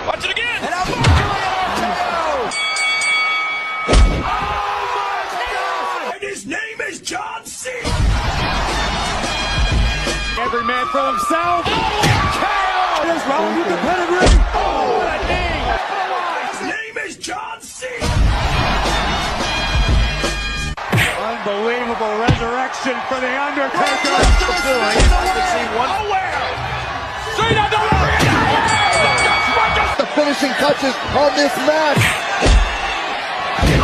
Watch it again. And I'm RKO. Oh my God! And his name is John Cena. Every man for himself. What is wrong with the pedigree? Oh, what a knee. His name is John Cena. Unbelievable resurrection for the Undertaker. Cena delivery. The finishing touches on this match.